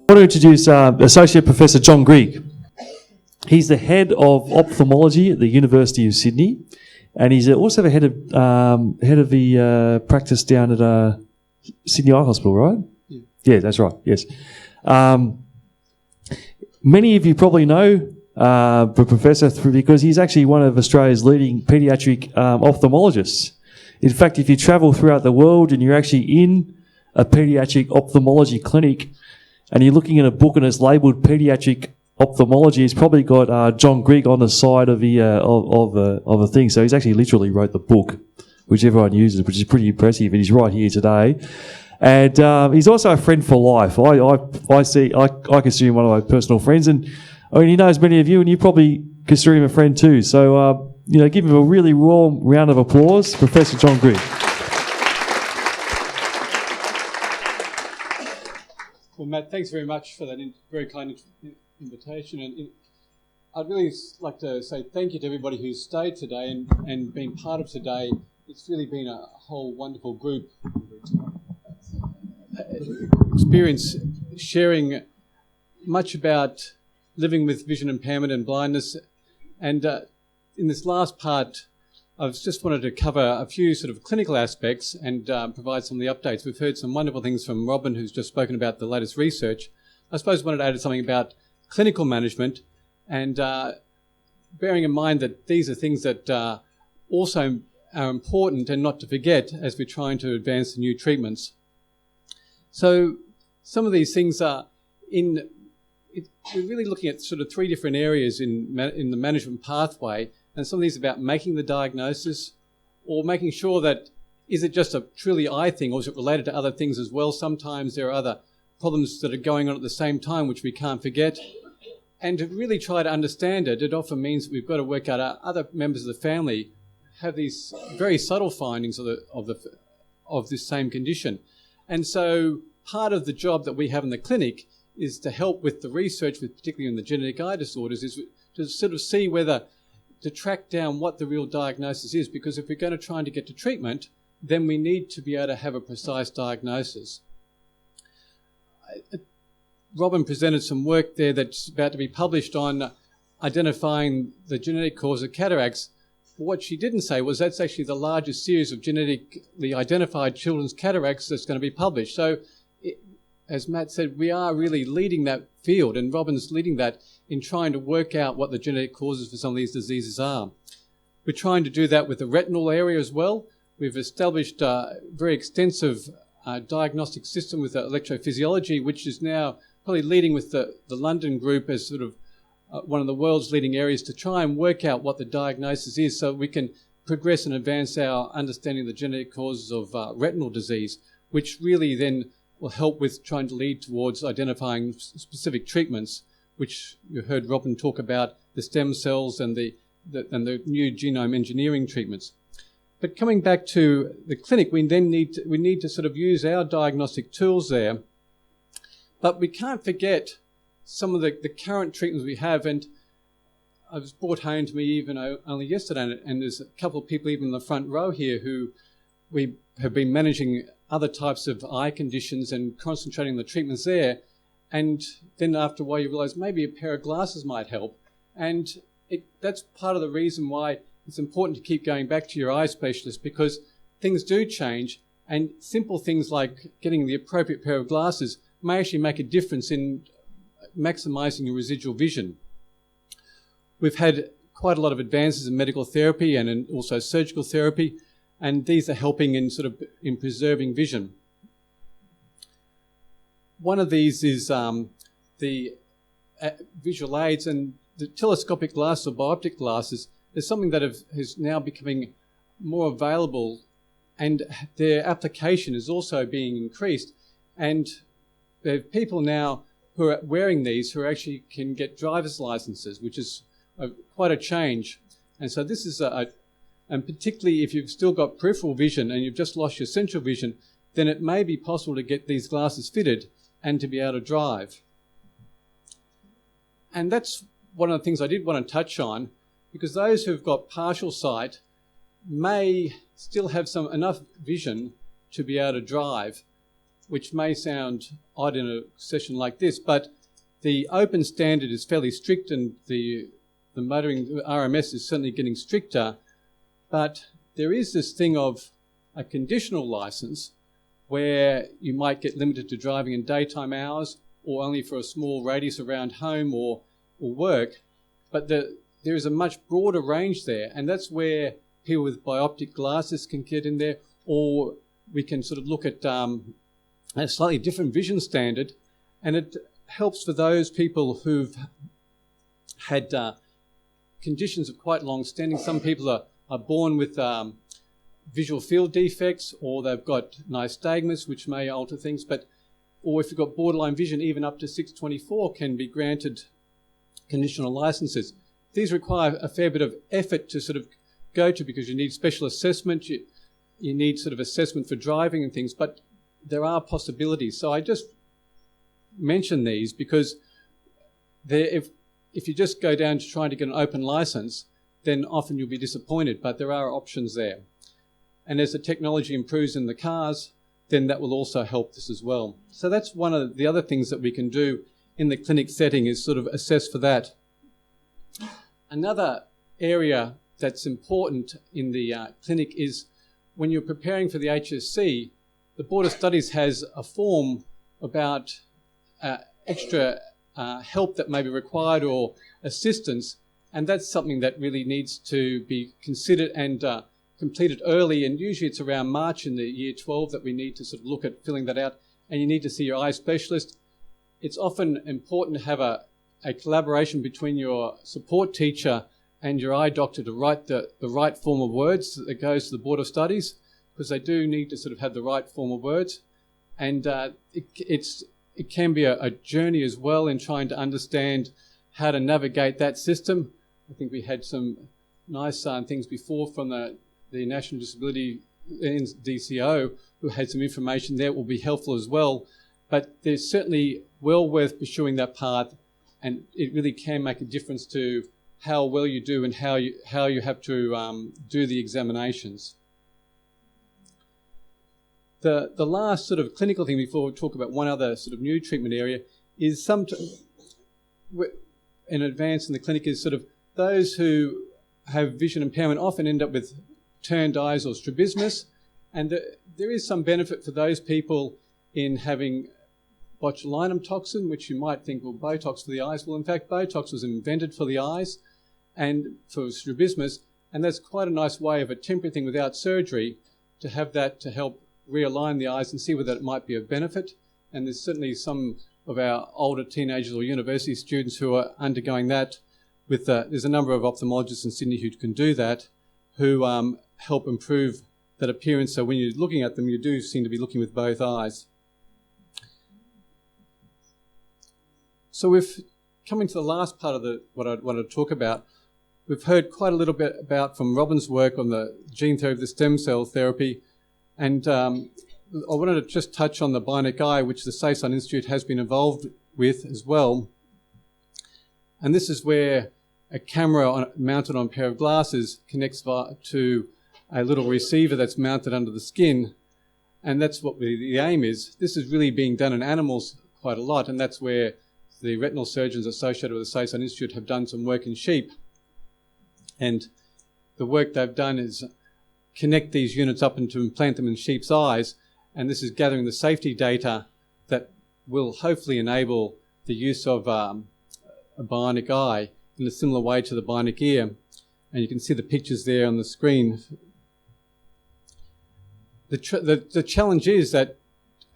I want to introduce Associate Professor John Grigg. He's the head of ophthalmology at the University of Sydney, and he's also the head of the practice down at Sydney Eye Hospital, right? Yeah, that's right. Yes. Many of you probably know the professor because he's actually one of Australia's leading paediatric ophthalmologists. In fact, if you travel throughout the world and you're actually in a paediatric ophthalmology clinic and you're looking at a book and it's labelled paediatric ophthalmology, it's probably got John Grigg on the side of the of a thing. So he's actually literally wrote the book, which everyone uses, which is pretty impressive. And he's right here today. And he's also a friend for life. I consider him one of my personal friends, and I mean, he knows many of you, and you probably consider him a friend too. So give him a really warm round of applause, Professor John Grigg. Well, Matt, thanks very much for that very kind invitation, and I'd really like to say thank you to everybody who's stayed today and been part of today. It's really been a whole wonderful group experience, sharing much about living with vision impairment and blindness. And in this last part, I've just wanted to cover a few sort of clinical aspects and provide some of the updates. We've heard some wonderful things from Robin, who's just spoken about the latest research. I suppose I wanted to add something about clinical management and bearing in mind that these are things that also are important and not to forget as we're trying to advance the new treatments. So some of these things are we're really looking at sort of three different areas in the management pathway, and some of these are about making the diagnosis or making sure that is it just a truly eye thing or is it related to other things as well. Sometimes there are other problems that are going on at the same time which we can't forget. And to really try to understand it, it often means that we've got to work out other members of the family have these very subtle findings of this same condition. And so part of the job that we have in the clinic is to help with the research, particularly in the genetic eye disorders, is to sort of see to track down what the real diagnosis is, because if we're going to try to get to treatment, then we need to be able to have a precise diagnosis. Robin presented some work there that's about to be published on identifying the genetic cause of cataracts. What she didn't say was that's actually the largest series of genetically identified children's cataracts that's going to be published. So, as Matt said, we are really leading that field, and Robin's leading that in trying to work out what the genetic causes for some of these diseases are. We're trying to do that with the retinal area as well. We've established a very extensive diagnostic system with electrophysiology, which is now probably leading with the London group as sort of one of the world's leading areas to try and work out what the diagnosis is so we can progress and advance our understanding of the genetic causes of retinal disease, which really then will help with trying to lead towards identifying specific treatments, which you heard Robin talk about, the stem cells and the new genome engineering treatments. But coming back to the clinic, we need to sort of use our diagnostic tools there, but we can't forget some of the current treatments we have, and I was brought home to me even only yesterday, and there's a couple of people even in the front row here who we have been managing other types of eye conditions and concentrating on the treatments there, and then after a while you realise maybe a pair of glasses might help, and that's part of the reason why it's important to keep going back to your eye specialist, because things do change, and simple things like getting the appropriate pair of glasses may actually make a difference in maximising your residual vision. We've had quite a lot of advances in medical therapy and also surgical therapy, and these are helping in preserving vision. One of these is the visual aids, and the telescopic glasses or bioptic glasses is something that is now becoming more available, and their application is also being increased, and there are people now who are wearing these who actually can get driver's licenses, which is quite a change. And so this is and particularly if you've still got peripheral vision and you've just lost your central vision, then it may be possible to get these glasses fitted and to be able to drive. And that's one of the things I did want to touch on, because those who've got partial sight may still have enough vision to be able to drive. which may sound odd in a session like this, but the open standard is fairly strict, and the motoring RMS is certainly getting stricter. But there is this thing of a conditional license where you might get limited to driving in daytime hours or only for a small radius around home or work. But there is a much broader range there, and that's where people with bioptic glasses can get in there, or we can sort of look at a slightly different vision standard, and it helps for those people who've had conditions of quite long standing. Some people are born with visual field defects, or they've got nystagmus, which may alter things, or if you've got borderline vision, even up to 624 can be granted conditional licenses. These require a fair bit of effort to sort of go to, because you need special assessment, you need sort of assessment for driving and things, but there are possibilities. So I just mention these because if you just go down to trying to get an open license, then often you'll be disappointed, but there are options there. And as the technology improves in the cars, then that will also help this as well. So that's one of the other things that we can do in the clinic setting, is sort of assess for that. Another area that's important in the clinic is when you're preparing for the HSC, the Board of Studies has a form about extra help that may be required or assistance, and that's something that really needs to be considered and completed early, and usually it's around March in the year 12 that we need to sort of look at filling that out, and you need to see your eye specialist. It's often important to have a collaboration between your support teacher and your eye doctor to write the right form of words that goes to the Board of Studies, because they do need to sort of have the right form of words. And it can be a journey as well in trying to understand how to navigate that system. I think we had some nice things before from the National Disability DCO, who had some information there that will be helpful as well. But there's certainly well worth pursuing that path, and it really can make a difference to how well you do and how you have to do the examinations. The last sort of clinical thing before we talk about one other sort of new treatment area is in advance in the clinic is sort of those who have vision impairment often end up with turned eyes or strabismus, and there is some benefit for those people in having botulinum toxin, which you might think, well, Botox for the eyes. Well, in fact, Botox was invented for the eyes and for strabismus, and that's quite a nice way of a temporary thing without surgery to have that to help realign the eyes and see whether it might be of benefit. And there's certainly some of our older teenagers or university students who are undergoing that. There's a number of ophthalmologists in Sydney who can do that, who help improve that appearance. So when you're looking at them, you do seem to be looking with both eyes. So we've coming to the last part of what I wanted to talk about. We've heard quite a little bit about from Robin's work on the gene therapy, the stem cell therapy, and I wanted to just touch on the bionic eye, which the Saison Institute has been involved with as well. And this is where a camera mounted on a pair of glasses connects to a little receiver that's mounted under the skin, and that's what the aim is. This is really being done in animals quite a lot, and that's where the retinal surgeons associated with the Saison Institute have done some work in sheep. And the work they've done is connect these units up and to implant them in sheep's eyes, and this is gathering the safety data that will hopefully enable the use of a bionic eye in a similar way to the bionic ear. And you can see the pictures there on the screen. The challenge is that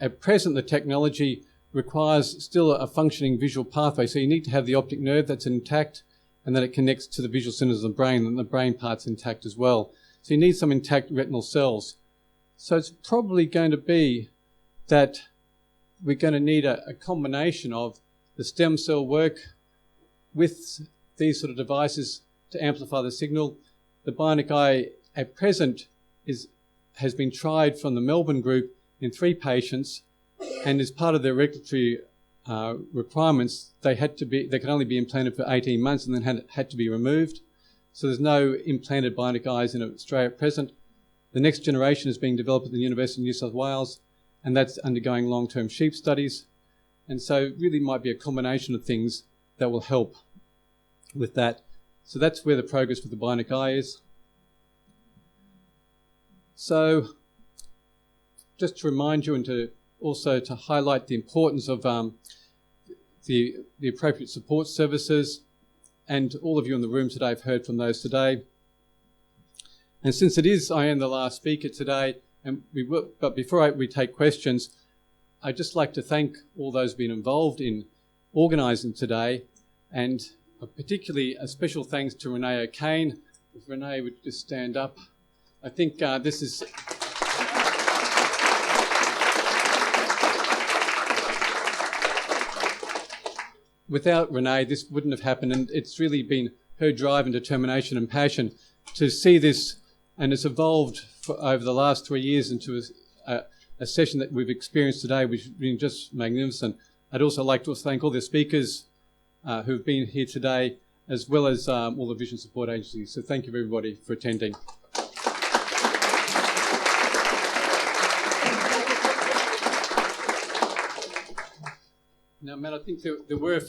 at present the technology requires still a functioning visual pathway, so you need to have the optic nerve that's intact and that it connects to the visual centers of the brain, and the brain part's intact as well. So you need some intact retinal cells. So it's probably going to be that we're going to need a combination of the stem cell work with these sort of devices to amplify the signal. The bionic eye at present has been tried from the Melbourne group in 3 patients, and as part of their regulatory requirements, they could only be implanted for 18 months and then had to be removed. So there's no implanted bionic eyes in Australia at present. The next generation is being developed at the University of New South Wales, and that's undergoing long-term sheep studies. And so it really might be a combination of things that will help with that. So that's where the progress for the bionic eye is. So just to remind you and to also to highlight the importance of the appropriate support services, and all of you in the room today have heard from those today. And since I am the last speaker today, but before we take questions, I'd just like to thank all those who've been involved in organising today, and particularly a special thanks to Renee O'Kane. If Renee would just stand up. I think this is... Without Renee, this wouldn't have happened, and it's really been her drive and determination and passion to see this, and it's evolved over the last 3 years into a session that we've experienced today, which has been just magnificent. I'd also like to thank all the speakers who've been here today, as well as all the vision support agencies. So thank you everybody for attending. Now, Matt, I think there were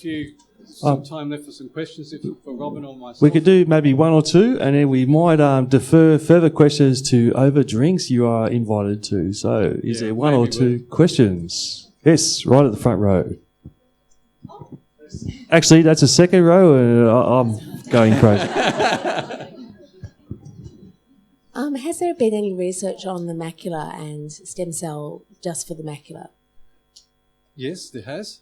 some time left for some questions for Robin or myself. We could do maybe one or two, and then we might defer further questions to over drinks you are invited to. So is there one or two questions? Yes, right at the front row. Actually, that's a second row, and I'm going crazy. Has there been any research on the macula and stem cell just for the macula? Yes, there has.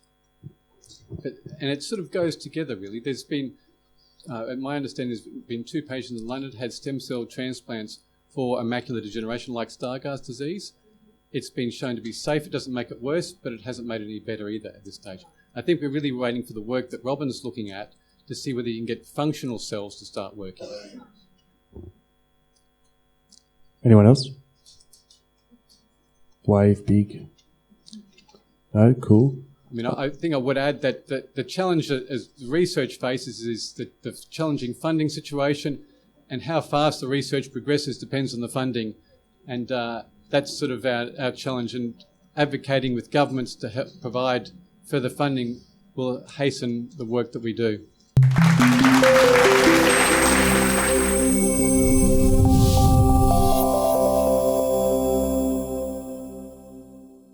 And it sort of goes together, really. There's been, my understanding, there's been 2 patients in London had stem cell transplants for a macular degeneration like Stargardt disease. It's been shown to be safe. It doesn't make it worse, but it hasn't made it any better either at this stage. I think we're really waiting for the work that Robin's looking at to see whether you can get functional cells to start working. Anyone else? Wave big. No, cool. I mean, I think I would add that the challenge as the research faces is the challenging funding situation, and how fast the research progresses depends on the funding. And that's sort of our challenge, and advocating with governments to help provide further funding will hasten the work that we do.